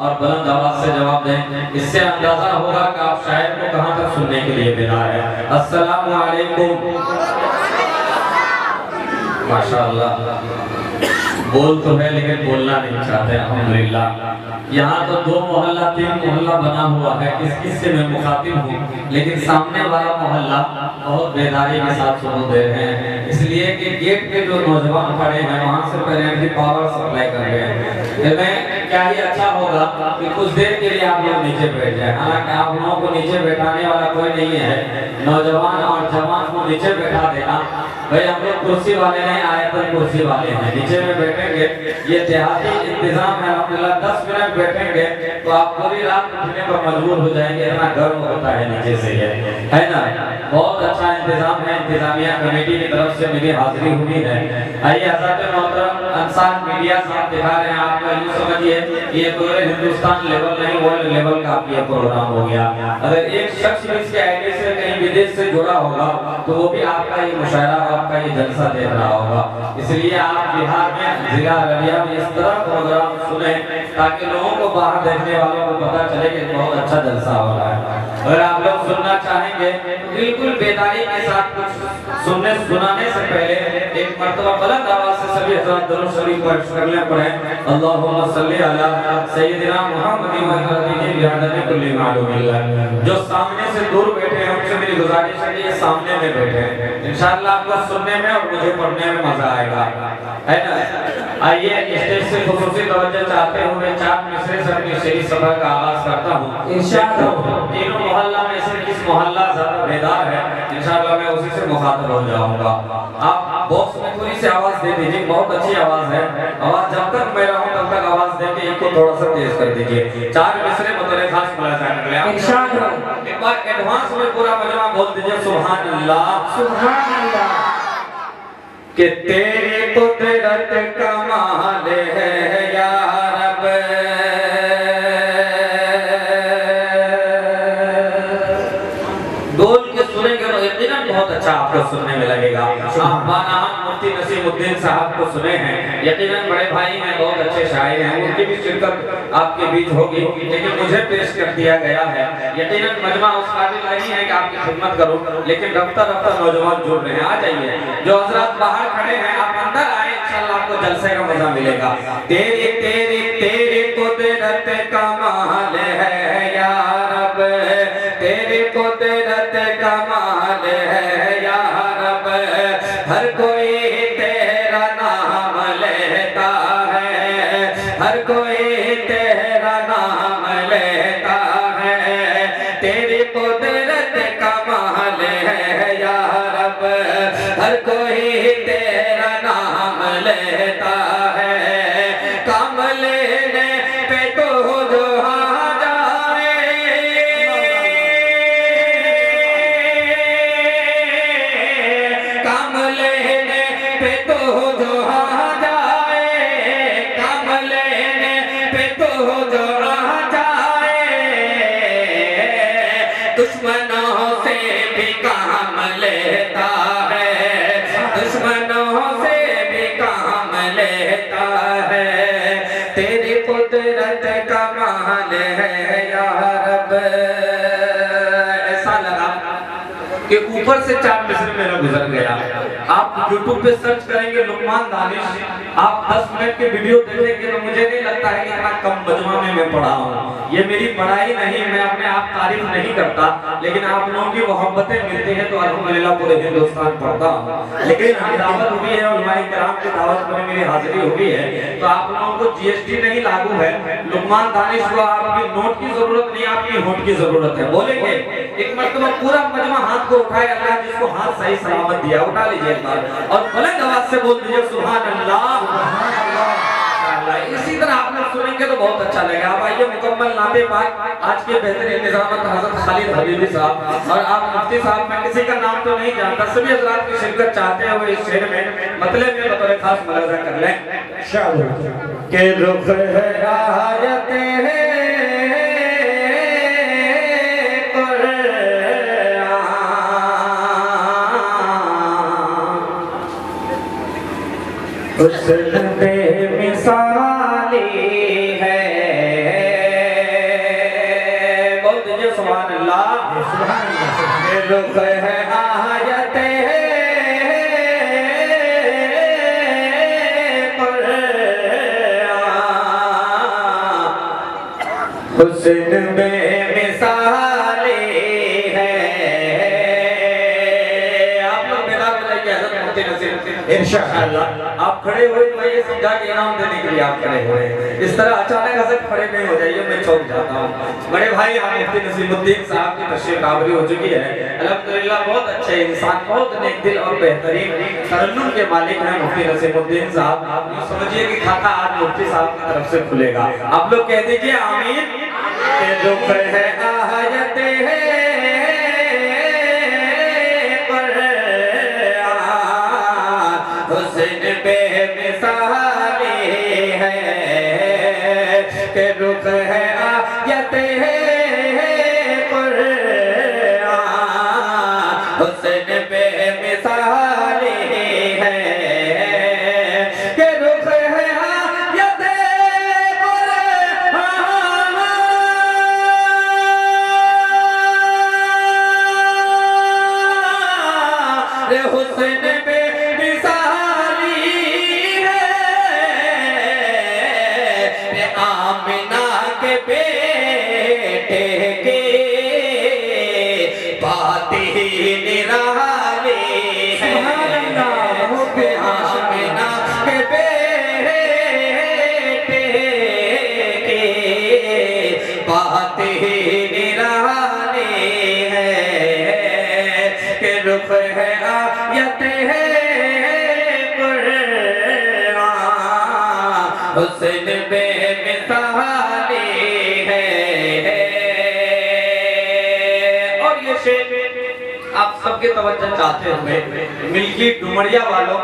और बुलंद आवाज से जवाब दें। इससे अंदाजा होगा कि आप शायर को कहां तक सुनने के लिए बिदा है। अस्सलामु अलैकुम। माशाअल्लाह, बोल तो है लेकिन बोलना नहीं चाहते। अल्हम्दुलिल्लाह, यहाँ तो 2 मोहल्ला 3 मोहल्ला बना हुआ है, किस किस से मैं मुखातिब हूँ, लेकिन सामने वाला मोहल्ला बहुत बेदारी के साथ सुन दे रहे हैं, इसलिए कि गेट पे जो नौजवान खड़े हैं वहाँ से पहले पावर सप्लाई कर रहे हैं। मैं क्या ही अच्छा होगा कि कुछ देर के लिए आप लोग नीचे बैठ जाए। हालांकि आप लोगों को नीचे बैठाने वाला कोई नहीं है, नौजवान और जवान को नीचे बैठा देना। भाई हम लोग कुर्सी वाले नहीं आए तो कुर्सी वाले हैं, नीचे में बैठेंगे। ये देहाती इंतजाम है, अल्हम्दुलिल्लाह 10 मिनट बैठेंगे तो आप पूरी रात उठने पर मजबूर हो जाएंगे, इतना गर्म होता है नीचे से, है ना। बहुत अच्छा इंतजाम है, इंतजामिया कमेटी की तरफ से मेरी हाजिरी हुई है। आइए हज़रत मोहतरम अंसार मीडिया साहब दिखा रहे हैं, आप यूँ समझिए ये पूरे हिंदुस्तान लेवल नहीं वर्ल्ड लेवल का आपका प्रोग्राम हो गया। अगर एक शख्स भी इसके आईडी से कहीं विदेश से जुड़ा होगा तो वो भी आपका ये मुशायरा, आपका ये जलसा देख रहा होगा। इसलिए आप बिहार में जिला अररिया में इस तरह प्रोग्राम सुने ताकि लोगों को बाहर देखने वालों को पता चले कि बहुत अच्छा जलसा हो रहा है। अगर आप लोग सुनना चाहेंगे तो बिल्कुल बेदारी के साथ कुछ सुनाने से पहले एक मर्तबा बुलंद आवाज से सभी हज़रात दुरूद शरीफ पढ़ पढ़ें। अल्लाहुम्मा सल्ली अला सय्यिदिना मुहम्मदिन व अज़वाजिहि बिअददी कुल्ली मालूमिल्लाह। जो सामने से दूर बैठे हैं उनसे मेरी गुजारिश है कि ये सामने में बैठे, इंशाअल्लाह आपको सुनने में और मुझे पढ़ने में मजा आएगा, है ना। आइए स्टेज से खुसूसी तवज्जो चाहते हुए 4 मिसरे से अपनी शेरी सभा का आगाज करता हूँ। इंशाअल्लाह तीनों मोहल्ला में से किस मोहल्ला ज्यादा बेदार है, इंशाअल्लाह मैं उसी से मुखातब हो जाऊंगा। आप बॉक्स में थोड़ी सी आवाज दे दीजिए, बहुत अच्छी आवाज है। आवाज जब तक मैं रहूं तब तक आवाज देके इनको थोड़ा सा तेज कर दीजिए। 4 मिसरे बतौर खास मुलाज़ा करें इंशाअल्लाह। एक बार एडवांस में पूरा मजमा बोल दीजिए सुभान अल्लाह सुभान अल्लाह। कि तेरी कुदरत कमाल है या रब, बोल के सुनेंगे तो यकीनन बहुत अच्छा आपको सुनने में लगेगा। आप बानाम मुफ्ती नसीमुद्दीन साहब को सुने हैं, यकीनन बड़े भाई हैं, बहुत अच्छे शायर हैं, उनकी भी शिरकत आपके बीच होगी, लेकिन मुझे पेश कर दिया गया है। यकीनन मजमा उस काबिल नहीं है कि आपकी खिदमत करूं, लेकिन रफ्ता रफ्ता नौजवान जुड़ रहे हैं। आ जाइए, जो हजरात बाहर खड़े हैं आप अंदर आए, इंशाअल्लाह आपको जलसे का मजा मिलेगा। तेरी तेरी तेरी कुदरत कमाल है या रब, तेरी कुदरत कमाल है या रब, हर कोई तेरा नाम लेता है, हर कोई तेरा नाम लेता है, तेरी कुदरत कमाल है या रब, हर कोई तेरा नाम लेता है। काम लेने पे तो जो दुश्मनों से भी काम लेता है, दुश्मनों से भी काम लेता है, तेरी कुदरत कमाल है या रब। ऐसा लगा कि ऊपर से 4 मिसरे मेरा गुजर गया। आप YouTube पे सर्च करेंगे लुकमान दानिश, आप 10 मिनट के वीडियो देखेंगे तो मुझे नहीं लगता है कि इतना कम मजमा में मैं पढ़ा हूँ। ये मेरी पढ़ाई नहीं, मैं अपने आप तारीफ नहीं करता, लेकिन आप लोगों की मोहब्बतें मिलती हैं तो अल्हम्दुलिल्लाह पूरे हिंदुस्तान पढ़ता हूँ। लेकिन हम दावत हुई है, उलमाए किराम की दावत में मेरी हाजिरी हुई है, तो आप लोगों को GST नहीं लागू है। लुकमान दानिश को आपकी नोट की जरूरत नहीं, आपकी होट की जरूरत है। बोलेंगे एक मर्तबा पूरा मजमा हाथ को उठाए, अल्लाह जिसको हाथ सही सलामत दिया उठा लीजिए और बुलंद आवाज से बोल दीजिए सुभान अल्लाह सुभान अल्लाह। इसी तरह आप लोग सुनेंगे तो बहुत अच्छा लगेगा। अब आइए मुकम्मल नाते पाक आज के बेहतरीन इंतजाम हज़रत खालिद हबीबी साहब और आप मुफ्ती साहब, मैं किसी का नाम तो नहीं जानता, सभी हज़रात की शिरकत चाहते हैं वो इस शेर में मतलब में बतौर खास मुलाज़ा कर लें के रुख है आयत है हुस्न बेमिसाली है, रुख है आयते हुस्न बेमिसाली है। आप लोग बेदार बताइए हज़रत मुफ्ती नसीर इंशाअल्लाह। आप खड़े हुए मैं ये समझा कि इनाम देने के लिए आप खड़े हुए, इस तरह अचानक ऐसे खड़े नहीं हो जाइए, मैं चौंक जाता हूँ। बड़े भाई हम मुफ्ती नसीरुद्दीन साहब की तशरीफ आवरी हो चुकी है। अल्हम्दुलिल्लाह बहुत अच्छे इंसान, बहुत नेक दिल और बेहतरीन तरन्नुम के मालिक हैं मुफ्ती नसीरुद्दीन साहब। आप समझिए कि खाता आज मुफ्ती साहब की तरफ से खुलेगा। आप लोग कह दीजिए आमीन। रुख है आयते हुस्न बेमिसाली है कि रुख है आयते हुस्न बेमिसाली है कि रुख है आयते हुस्न बेमिसाली है। आमिना के बेटे के बात ही निराली है। आमिना के बेटे के बात ही निराली है कि रुख है आयते हुस्न बेमिसाली है। और ये शेर आप सबके तवज्जो चाहते हुए मिल्की डुमरिया वालों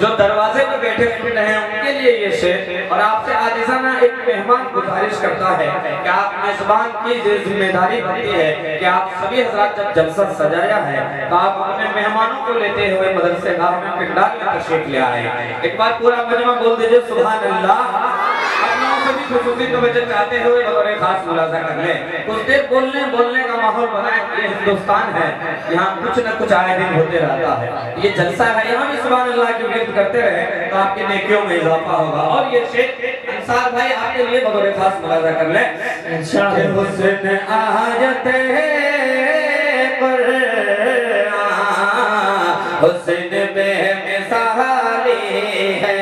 जो दरवाजे पे बैठे सुन रहे हैं उनके लिए ये शेर, और आपसे आजिज़ाना एक मेहमान गुजारिश करता है कि आप मेजबान की जिम्मेदारी बनती है कि आप सभी हजरात जब जलसा सजाया है तो आप अपने मेहमानों को लेते हुए मदरसे गाह में पिंडाल में तशरीफ ले आए। एक बार पूरा मजमा बोल दीजिए सुभान अल्लाह। सभी खुशूसी तवज्जो चाहते हुए बतौर खास मुलाजा कर लें। कुछ देर बोलने का माहौल बनाए। ये हिंदुस्तान है, यहाँ कुछ न कुछ आए दिन होते रहता है। ये जलसा है, यहाँ भी सुभान अल्लाह की विर्द करते रहे तो आपकी नेकियों में इजाफा होगा। और ये शेर अंसार भाई आपके लिए बतौर खास मुलाजा कर लें इंशाअल्लाह। हुस्न आयते हुस्न बेमिसाली है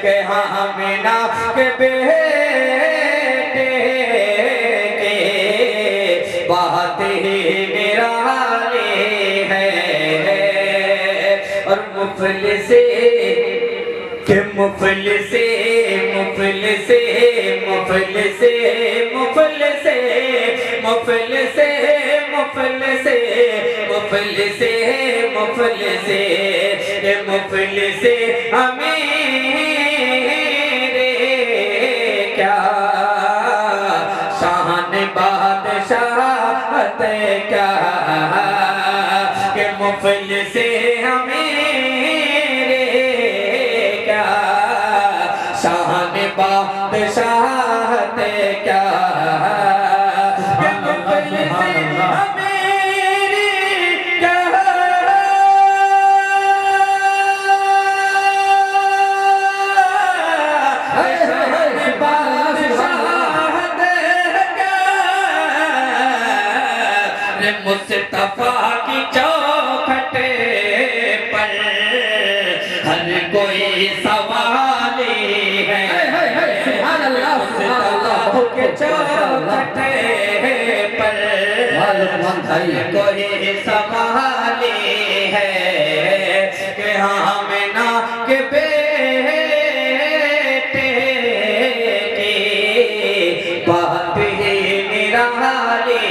कि आमिना के बेटे के बात ही निराली है। और मुफलिसे के मुफलिसे मुफलिसे मुफलिसे मुफलिसे मुफलिसे मुफलिसे मुफलिसे मुफलिसे मुफलिसे अमीरे क्या शान बादशाहत क्या कि मुफलिसे अमीरे क्या शान बादशाहत क्या कि मुफलिसे मुस्तफा की चौखट पर हर कोई सवाली है। सुभान अल्लाह मुस्तफा के चौखट पर हर कोई सवाली है कि आमिना के बेटे की बात ही निराली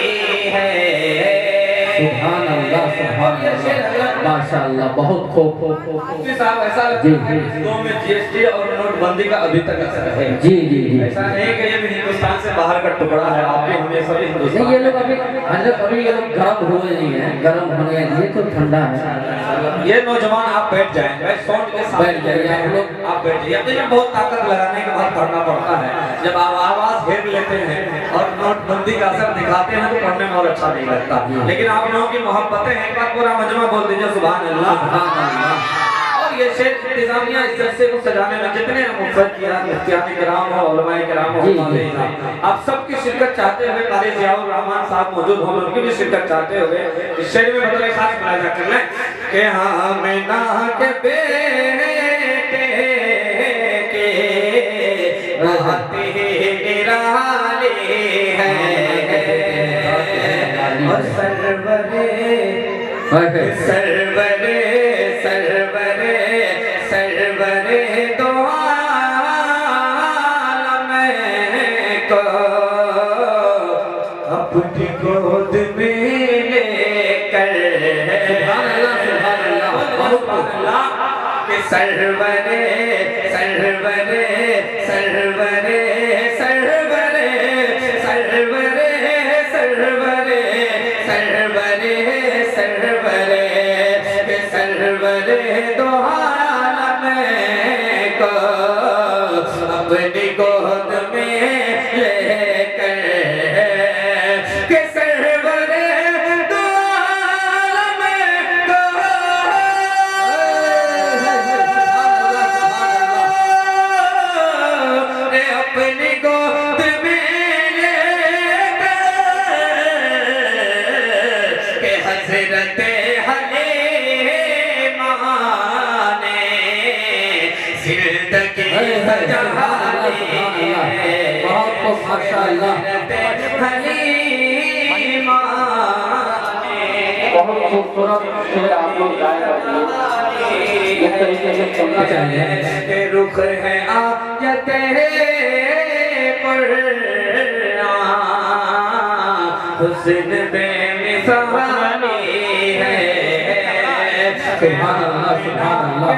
है। सुभान अल्लाह माशाअल्लाह बहुत खूब। साहब ऐसा जी में जीएसटी और नोटबंदी का अभी तक असर है। जी जी जी ऐसा नहीं कि ये भी हिंदुस्तान से बाहर का टुकड़ा है। आप भी हमें सभी हिंदुस्तान ये लोग अभी ये लोग गर्म हुए नहीं है, गर्म होने ये तो ठंडा है। ये नौजवान आप बैठ जाएं, बैठ जाइए आप लोग, आप बैठ जाइए। अपने में बहुत ताकत लगाने के बाद पढ़ना पड़ता है। जब आप आवाज घेर लेते हैं और नोटबंदी का असर सिखाते हैं तो पढ़ने में और अच्छा नहीं लगता, लेकिन आप लोगों की मोहब्बतें हैं, एक बार पूरा मजमा बोल दीजिए सुभान अल्लाह। और ये शेर इंतजामिया इस जलसे को सजाने में जितने मुफ्तियान-ए-किराम हो, उलमाए-ए-किराम हो, आप सबकी शिरकत चाहते हुए क़ारी ज़ियाउर रहमान साहब मौजूद हों, उनकी भी शिरकत चाहते हुए इस शेर में मतलब खास मुलाहिज़ा कर लें कि आमिना के बेटे के बातें निराले हैं और सरवरे सरवरे सरवरे सरवरे दो आलम को अपनी गोद में लेकर के सरवरे सरवरे सरवरे सरवरे सरवरे सरवरे सरवरे सरवरे सरवरे दो आलम को अपनी गोद में लेकर के सरवरे दो आलम को अपनी गोद में लेकर के हज़रत बहुत खूबसूरत शेर आप लोग गाए इस तरीके से सुनना चाहिए। रुख है आयते हुस्न बेमिसाल है। सुभान अल्लाह सुभान अल्लाह।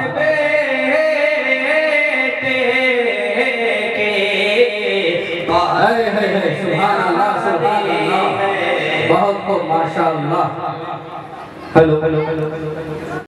सुभान अल्लाह सुभान अल्लाह, बहुत खूब माशाअल्लाह। Hello hello hello hello.